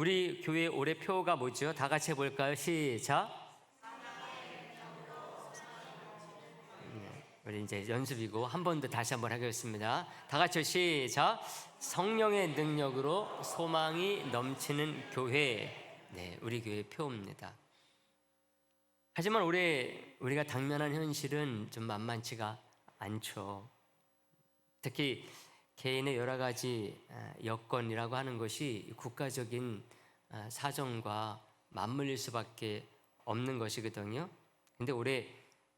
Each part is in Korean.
우리 교회 올해 표가 뭐죠? 다 같이 해볼까요? 시작. 우리 이제 연습이고 한 번 더 다시 한번 하겠습니다. 다 같이 시작. 성령의 능력으로 소망이 넘치는 교회. 네, 우리 교회 표입니다. 하지만 올해 우리가 당면한 현실은 좀 만만치가 않죠. 특히 개인의 여러 가지 여건이라고 하는 것이 국가적인 사정과 맞물릴 수밖에 없는 것이거든요. 근데 올해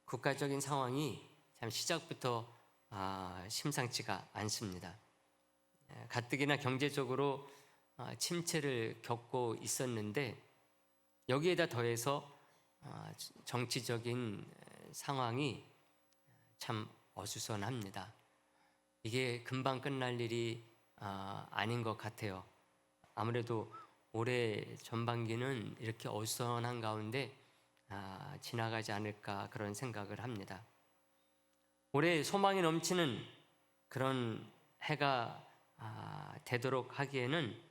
국가적인 상황이 참 시작부터 심상치가 않습니다. 가뜩이나 경제적으로 침체를 겪고 있었는데 여기에다 더해서 정치적인 상황이 참 어수선합니다. 이게 금방 끝날 일이 아닌 것 같아요. 아무래도 올해 전반기는 이렇게 어수선한 가운데 지나가지 않을까 그런 생각을 합니다. 올해 소망이 넘치는 그런 해가 되도록 하기에는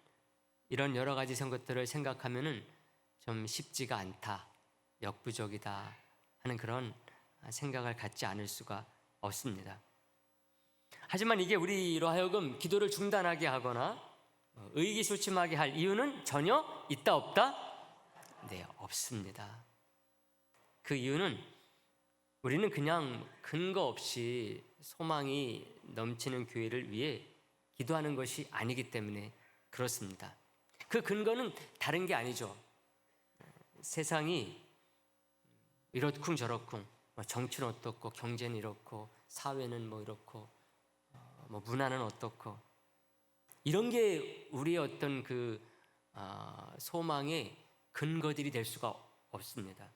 이런 여러 가지 것들을 생각하면은 좀 쉽지가 않다, 역부족이다 하는 그런 생각을 갖지 않을 수가 없습니다. 하지만 이게 우리로 하여금 기도를 중단하게 하거나 의기소침하게 할 이유는 전혀 있다 없다? 네, 없습니다. 그 이유는 우리는 그냥 근거 없이 소망이 넘치는 교회를 위해 기도하는 것이 아니기 때문에 그렇습니다. 그 근거는 다른 게 아니죠. 세상이 이렇쿵 저렇쿵, 정치는 어떻고 경제는 이렇고 사회는 뭐 이렇고 문화는 어떻고, 이런 게 우리의 어떤 그 소망의 근거들이 될 수가 없습니다.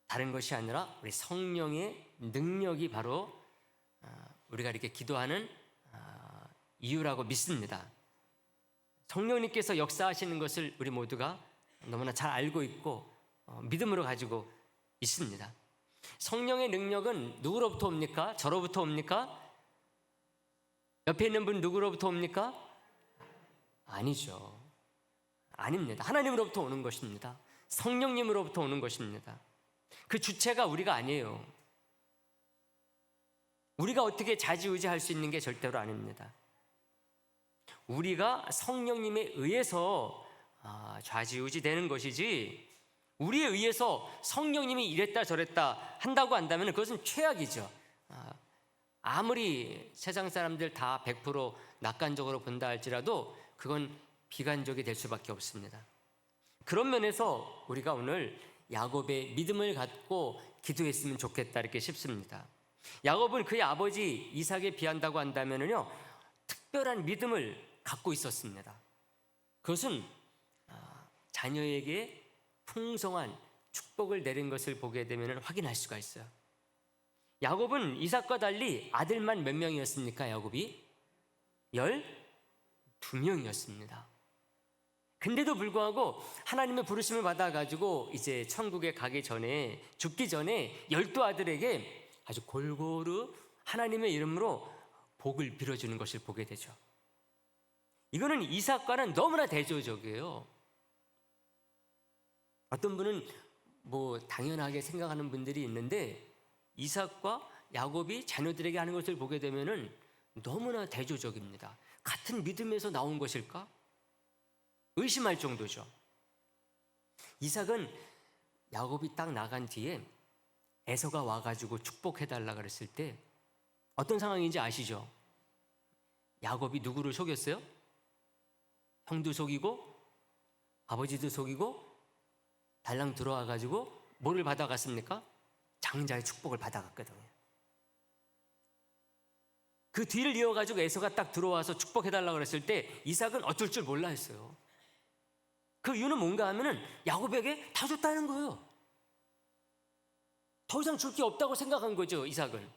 다른 것이 아니라 우리 성령의 능력이 바로 우리가 이렇게 기도하는 이유라고 믿습니다. 성령님께서 역사하시는 것을 우리 모두가 너무나 잘 알고 있고 믿음으로 가지고 있습니다. 성령의 능력은 누구로부터 옵니까? 저로부터 옵니까? 옆에 있는 분 누구로부터 옵니까? 아니죠. 아닙니다. 하나님으로부터 오는 것입니다. 성령님으로부터 오는 것입니다. 그 주체가 우리가 아니에요. 우리가 어떻게 좌지우지할 수 있는 게 절대로 아닙니다. 우리가 성령님에 의해서 좌지우지 되는 것이지, 우리에 의해서 성령님이 이랬다 저랬다 한다고 한다면 그것은 최악이죠. 아무리 세상 사람들 다 100% 낙관적으로 본다 할지라도 그건 비관적이 될 수밖에 없습니다. 그런 면에서 우리가 오늘 야곱의 믿음을 갖고 기도했으면 좋겠다 이렇게 싶습니다. 야곱은 그의 아버지 이삭에 비한다고 한다면요, 특별한 믿음을 갖고 있었습니다. 그것은 자녀에게 풍성한 축복을 내린 것을 보게 되면 확인할 수가 있어요. 야곱은 이삭과 달리 아들만 몇 명이었습니까? 야곱이 12명이었습니다. 근데도 불구하고 하나님의 부르심을 받아가지고 이제 천국에 가기 전에, 죽기 전에 12아들에게 아주 골고루 하나님의 이름으로 복을 빌어주는 것을 보게 되죠. 이거는 이삭과는 너무나 대조적이에요. 어떤 분은 당연하게 생각하는 분들이 있는데, 이삭과 야곱이 자녀들에게 하는 것을 보게 되면은 너무나 대조적입니다. 같은 믿음에서 나온 것일까? 의심할 정도죠. 이삭은 야곱이 딱 나간 뒤에 에서가 와가지고 축복해달라 그랬을 때 어떤 상황인지 아시죠? 야곱이 누구를 속였어요? 형도 속이고 아버지도 속이고 달랑 들어와가지고 뭐를 받아갔습니까? 장자의 축복을 받아갔거든요. 그 뒤를 이어가지고 에서가 딱 들어와서 축복해달라고 그랬을 때 이삭은 어쩔 줄 몰라 했어요. 그 이유는 뭔가 하면은 야곱에게 다 줬다는 거예요. 더 이상 줄 게 없다고 생각한 거죠, 이삭은.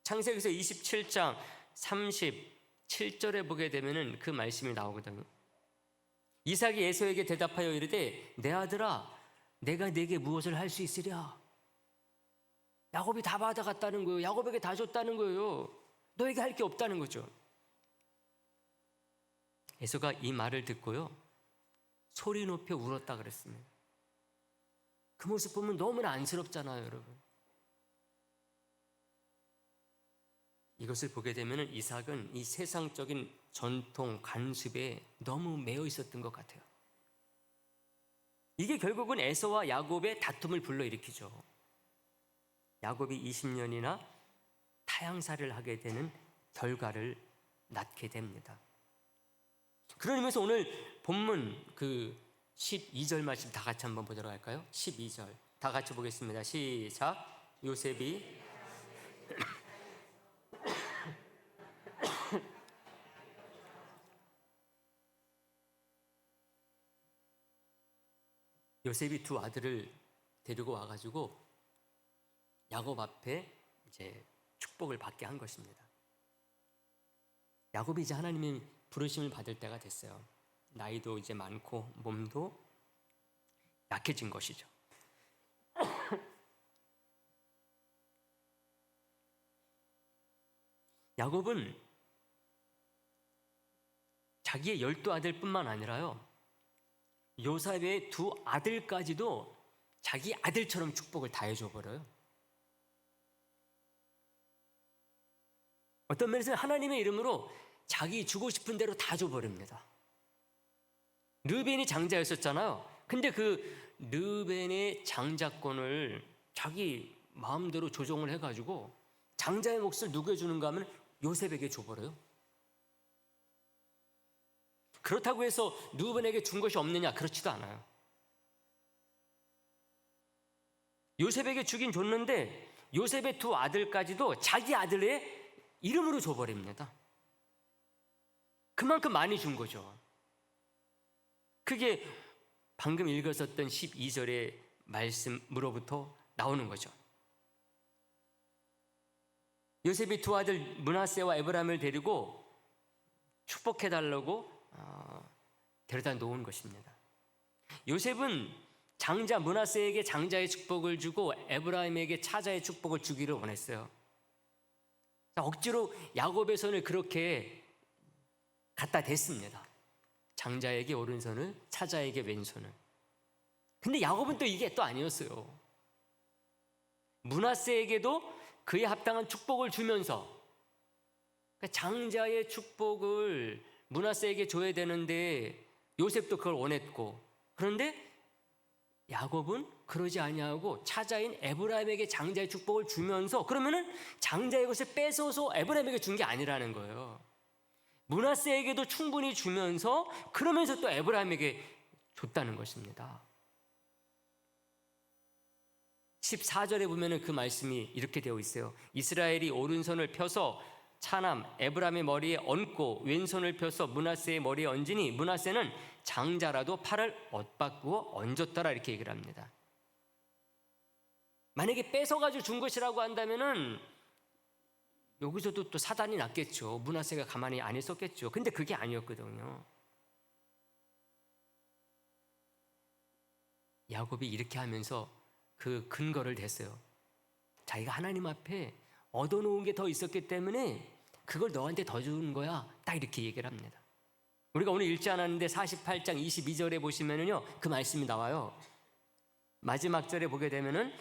창세기서 27장 37절에 보게 되면은 그 말씀이 나오거든요. 이삭이 에서에게 대답하여 이르되 내 아들아, 내가 네게 무엇을 할 수 있으랴? 야곱이 다 받아갔다는 거예요. 야곱에게 다 줬다는 거예요. 너에게 할 게 없다는 거죠. 에서가 이 말을 듣고요, 소리 높여 울었다 그랬습니다. 그 모습 보면 너무나 안쓰럽잖아요, 여러분. 이것을 보게 되면 이삭은 이 세상적인 전통, 관습에 너무 매여 있었던 것 같아요. 이게 결국은 에서와 야곱의 다툼을 불러일으키죠. 야곱이 20년이나 타향살이를 하게 되는 결과를 낳게 됩니다. 그런 의미에서 오늘 본문 그 12절 말씀 다 같이 한번 보도록 할까요? 12절 다 같이 보겠습니다. 시작. 요셉이 요셉이 두 아들을 데리고 와가지고 야곱 앞에 이제 축복을 받게 한 것입니다. 야곱이 이제 하나님의 부르심을 받을 때가 됐어요. 나이도 이제 많고 몸도 약해진 것이죠. 야곱은 자기의 12아들뿐만 아니라요, 요셉의 두 아들까지도 자기 아들처럼 축복을 다 해줘 버려요. 어떤 면에서는 하나님의 이름으로 자기 주고 싶은 대로 다 줘버립니다. 르벤이 장자였었잖아요. 근데 그 르벤의 장자권을 자기 마음대로 조정을 해가지고 장자의 몫을 누구에 주는가 하면 요셉에게 줘버려요. 그렇다고 해서 르벤에게 준 것이 없느냐? 그렇지도 않아요. 요셉에게 주긴 줬는데 요셉의 두 아들까지도 자기 아들의 이름으로 줘버립니다. 그만큼 많이 준 거죠. 그게 방금 읽었었던 12절의 말씀으로부터 나오는 거죠. 요셉이 두 아들 므낫세와 에브라임을 데리고 축복해달라고 데려다 놓은 것입니다. 요셉은 장자 므낫세에게 장자의 축복을 주고 에브라임에게 차자의 축복을 주기를 원했어요. 억지로 야곱의 손을 그렇게 갖다 댔습니다. 장자에게 오른손을, 차자에게 왼손을. 근데 야곱은 또 이게 또 아니었어요. 므낫세에게도 그에 합당한 축복을 주면서, 그러니까 장자의 축복을 므낫세에게 줘야 되는데 요셉도 그걸 원했고, 그런데 야곱은 그러지 아니하고 차자인 에브라임에게 장자의 축복을 주면서, 그러면은 장자의 것을 뺏어서 에브라임에게 준 게 아니라는 거예요. 므낫세에게도 충분히 주면서 그러면서 또 에브라임에게 줬다는 것입니다. 14절에 보면은 그 말씀이 이렇게 되어 있어요. 이스라엘이 오른손을 펴서 차남 에브라임의 머리에 얹고 왼손을 펴서 므낫세의 머리에 얹으니 므낫세는 장자라도 팔을 엇바꾸어 얹었더라, 이렇게 얘기를 합니다. 만약에 뺏어가지고 준 것이라고 한다면은 여기서도 또 사단이 났겠죠. 므낫세가 가만히 안 있었겠죠. 근데 그게 아니었거든요. 야곱이 이렇게 하면서 그 근거를 댔어요. 자기가 하나님 앞에 얻어놓은 게 더 있었기 때문에 그걸 너한테 더 주는 거야, 딱 이렇게 얘기를 합니다. 우리가 오늘 읽지 않았는데 48장 22절에 보시면은요, 그 말씀이 나와요. 마지막 절에 보게 되면은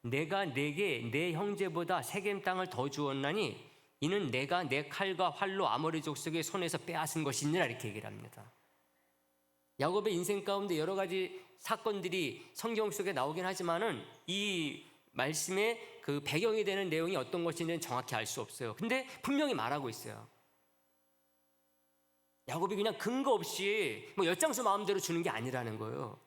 내가 내게 내 형제보다 세겜 땅을 더 주었나니 이는 내가 내 칼과 활로 아모리 족속의 손에서 빼앗은 것이니라, 이렇게 얘기를 합니다. 야곱의 인생 가운데 여러 가지 사건들이 성경 속에 나오긴 하지만은 이 말씀의 그 배경이 되는 내용이 어떤 것인지는 정확히 알 수 없어요. 근데 분명히 말하고 있어요. 야곱이 그냥 근거 없이 뭐 엿장수 마음대로 주는 게 아니라는 거예요.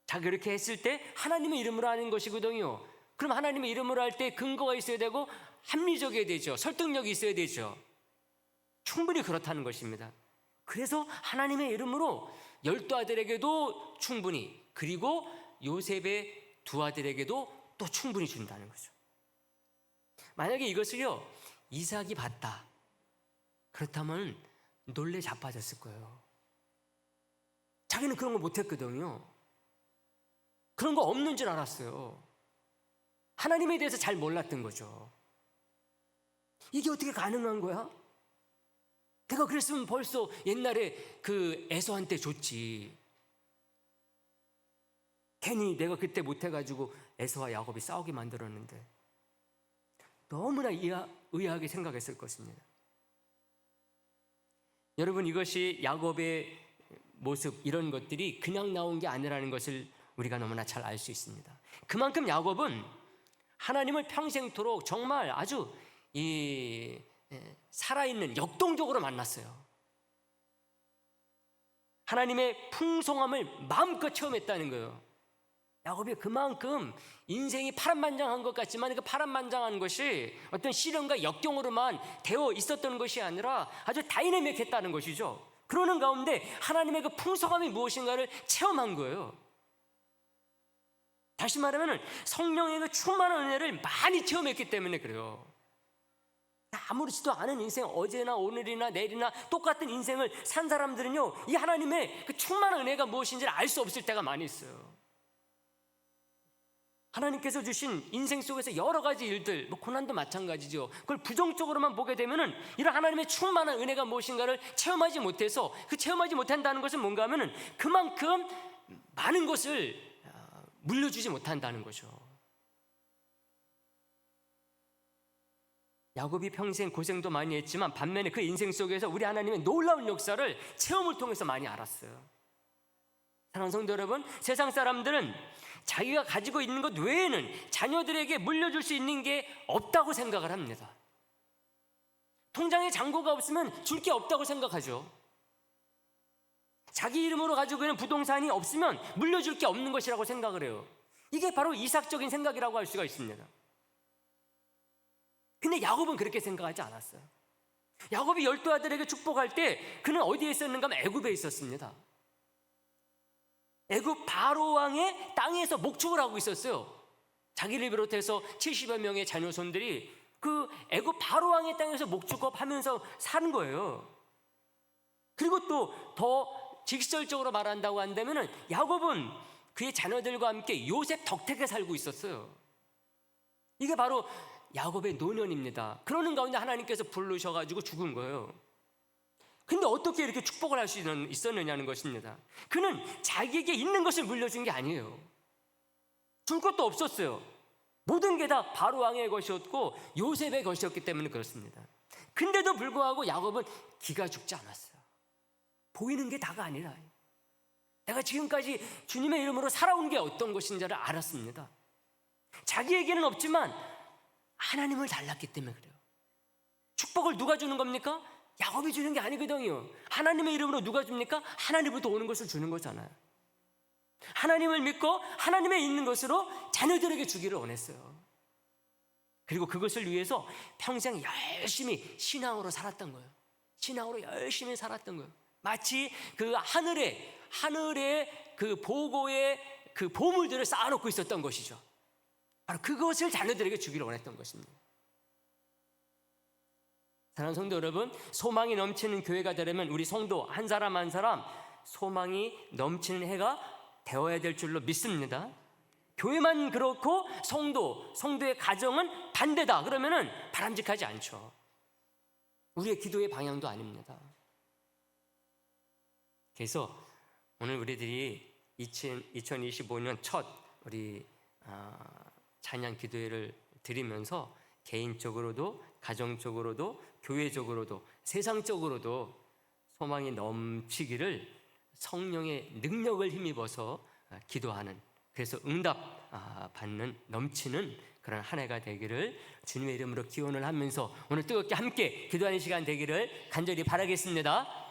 자, 그렇게 했을 때 하나님의 이름으로 하는 것이거든요. 그럼 하나님의 이름으로 할 때 근거가 있어야 되고 합리적이어야 되죠. 설득력이 있어야 되죠. 충분히 그렇다는 것입니다. 그래서 하나님의 이름으로 12아들에게도 충분히, 그리고 요셉의 두 아들에게도 또 충분히 준다는 거죠. 만약에 이것을요 이삭이 봤다, 그렇다면 놀래 자빠졌을 거예요. 자기는 그런 거 못했거든요. 그런 거 없는 줄 알았어요. 하나님에 대해서 잘 몰랐던 거죠. 이게 어떻게 가능한 거야? 내가 그랬으면 벌써 옛날에 그 에서한테 줬지. 괜히 내가 그때 못해가지고 에서와 야곱이 싸우게 만들었는데. 너무나 의아하게 생각했을 것입니다. 여러분, 이것이 야곱의 모습, 이런 것들이 그냥 나온 게 아니라는 것을 우리가 너무나 잘 알 수 있습니다. 그만큼 야곱은 하나님을 평생토록 정말 아주 살아있는 역동적으로 만났어요. 하나님의 풍성함을 마음껏 체험했다는 거예요. 야곱이 그만큼 인생이 파란만장한 것 같지만 그 파란만장한 것이 어떤 시련과 역경으로만 되어 있었던 것이 아니라 아주 다이내믹했다는 것이죠. 그러는 가운데 하나님의 그 풍성함이 무엇인가를 체험한 거예요. 다시 말하면 성령의 그 충만한 은혜를 많이 체험했기 때문에 그래요. 아무렇지도 않은 인생, 어제나 오늘이나 내일이나 똑같은 인생을 산 사람들은요, 이 하나님의 그 충만한 은혜가 무엇인지를 알 수 없을 때가 많이 있어요. 하나님께서 주신 인생 속에서 여러 가지 일들, 고난도 마찬가지죠. 그걸 부정적으로만 보게 되면은 이런 하나님의 충만한 은혜가 무엇인가를 체험하지 못해서, 그 체험하지 못한다는 것은 뭔가 하면은 그만큼 많은 것을 물려주지 못한다는 거죠. 야곱이 평생 고생도 많이 했지만 반면에 그 인생 속에서 우리 하나님의 놀라운 역사를 체험을 통해서 많이 알았어요. 사랑하는 성도 여러분, 세상 사람들은 자기가 가지고 있는 것 외에는 자녀들에게 물려줄 수 있는 게 없다고 생각을 합니다. 통장에 잔고가 없으면 줄 게 없다고 생각하죠. 자기 이름으로 가지고 있는 부동산이 없으면 물려줄 게 없는 것이라고 생각을 해요. 이게 바로 이삭적인 생각이라고 할 수가 있습니다. 근데 야곱은 그렇게 생각하지 않았어요. 야곱이 12아들에게 축복할 때 그는 어디에 있었는가 하면 애굽에 있었습니다. 애굽 바로 왕의 땅에서 목축을 하고 있었어요. 자기를 비롯해서 70여 명의 자녀손들이 그 애굽 바로 왕의 땅에서 목축업하면서 사는 거예요. 그리고 또 더 직설적으로 말한다고 한다면은 야곱은 그의 자녀들과 함께 요셉 덕택에 살고 있었어요. 이게 바로 야곱의 노년입니다. 그러는 가운데 하나님께서 부르셔가지고 죽은 거예요. 근데 어떻게 이렇게 축복을 할 수 있었느냐는 것입니다. 그는 자기에게 있는 것을 물려준 게 아니에요. 줄 것도 없었어요. 모든 게 다 바로 왕의 것이었고 요셉의 것이었기 때문에 그렇습니다. 근데도 불구하고 야곱은 기가 죽지 않았어요. 보이는 게 다가 아니라 내가 지금까지 주님의 이름으로 살아온 게 어떤 것인지를 알았습니다. 자기에게는 없지만 하나님을 달랐기 때문에 그래요. 축복을 누가 주는 겁니까? 야곱이 주는 게 아니거든요. 하나님의 이름으로 누가 줍니까? 하나님부터 오는 것을 주는 거잖아요. 하나님을 믿고 하나님의 있는 것으로 자녀들에게 주기를 원했어요. 그리고 그것을 위해서 평생 열심히 신앙으로 살았던 거예요. 신앙으로 열심히 살았던 거예요. 마치 그 하늘에 그 보고의 그 보물들을 쌓아놓고 있었던 것이죠. 바로 그것을 자녀들에게 주기를 원했던 것입니다. 사랑하는 성도 여러분, 소망이 넘치는 교회가 되려면 우리 성도 한 사람 한 사람 소망이 넘치는 해가 되어야 될 줄로 믿습니다. 교회만 그렇고 성도의 가정은 반대다 그러면은 바람직하지 않죠. 우리의 기도의 방향도 아닙니다. 그래서 오늘 우리들이 2025년 첫 우리 찬양 기도회를 드리면서 개인적으로도 가정적으로도 교회적으로도 세상적으로도 소망이 넘치기를 성령의 능력을 힘입어서 기도하는, 그래서 응답 받는 넘치는 그런 한 해가 되기를 주님의 이름으로 기원을 하면서 오늘 뜨겁게 함께 기도하는 시간 되기를 간절히 바라겠습니다.